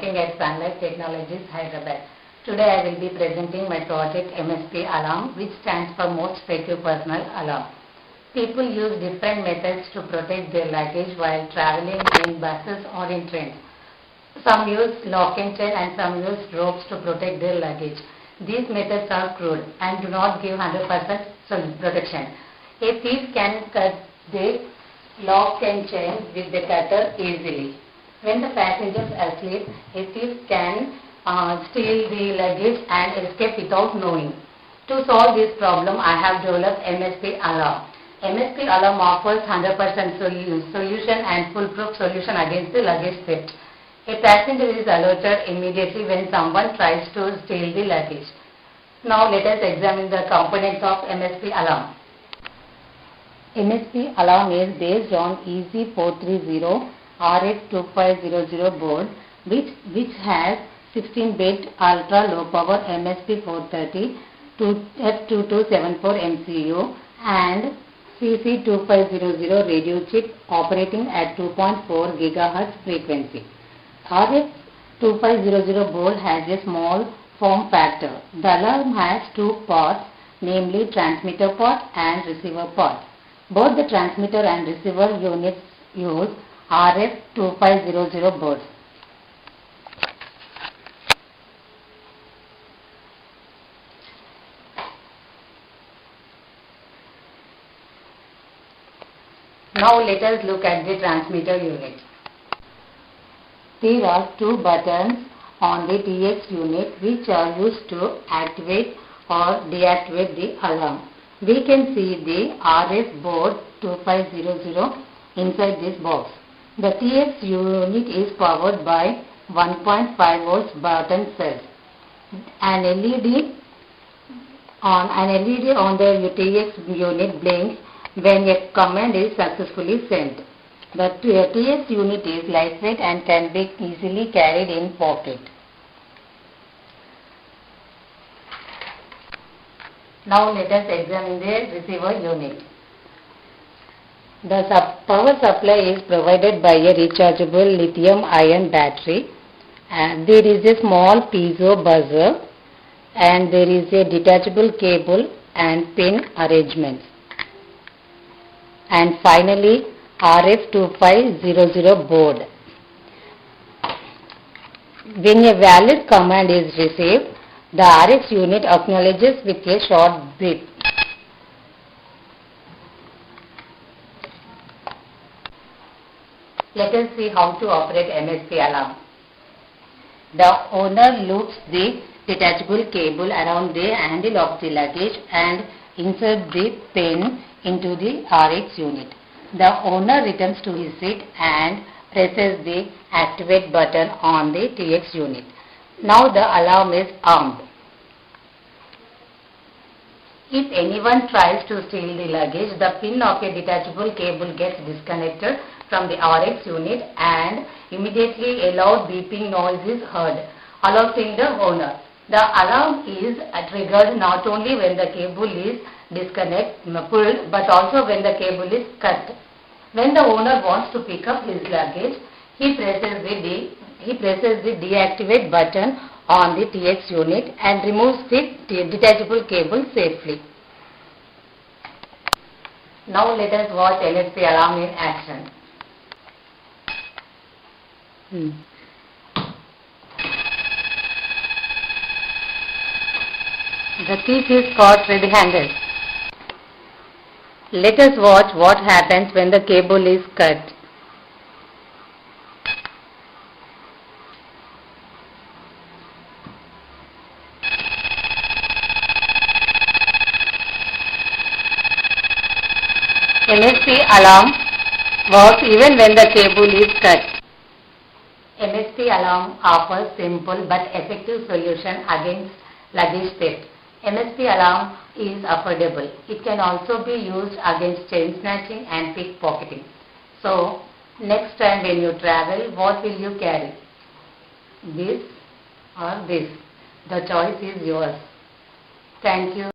working at Sunlight Technologies, Hyderabad. Today I will be presenting my project MSP Alarm, which stands for Most Secure Personal Alarm. People use different methods to protect their luggage while traveling in buses or in trains. Some use lock and chain and some use ropes to protect their luggage. These methods are crude and do not give 100% protection. A thief can cut the lock and chain with the cutter easily. When the passengers are asleep, a thief can steal the luggage and escape without knowing. To solve this problem, I have developed MSP Alarm. MSP Alarm offers 100% solution and foolproof solution against the luggage theft. A passenger is alerted immediately when someone tries to steal the luggage. Now let us examine the components of MSP Alarm. MSP Alarm is based on EZ430 RF2500 board which has 16-bit ultra low power MSP430 to F2274 MCU and CC2500 radio chip operating at 2.4 GHz frequency. RF2500 board has a small form factor. The alarm has two parts, namely transmitter part and receiver part. Both the transmitter and receiver units use RF2500 boards. Now let us look at the transmitter unit. There are two buttons on the TX unit which are used to activate or deactivate the alarm. We can see the RF board 2500 inside this box. The TX unit is powered by 1.5 volts button cells. An LED on the TX unit blinks when a command is successfully sent. The TX unit is lightweight and can be easily carried in pocket. Now let us examine the receiver unit. The power supply is provided by a rechargeable lithium-ion battery, and there is a small piezo buzzer, and there is a detachable cable and pin arrangements. And finally, RF2500 board. When a valid command is received, the RX unit acknowledges with a short beep. Let us see how to operate MSP Alarm. The owner loops the detachable cable around the handle of the luggage and insert the pin into the RX unit. The owner returns to his seat and presses the activate button on the TX unit. Now the alarm is armed. If anyone tries to steal the luggage, the pin of a detachable cable gets disconnected from the RX unit and immediately a loud beeping noise is heard, alerting the owner. The alarm is triggered not only when the cable is pulled but also when the cable is cut. When the owner wants to pick up his luggage, he presses the deactivate button on the TX unit and removes the detachable cable safely. Now let us watch MSP Alarm in action. The thief is caught red-handed. Let us watch what happens when the cable is cut. MSP Alarm works even when the cable is cut. MSP Alarm offers simple but effective solution against luggage theft. MSP Alarm is affordable. It can also be used against chain snatching and pickpocketing. So, next time when you travel, what will you carry? This or this? The choice is yours. Thank you.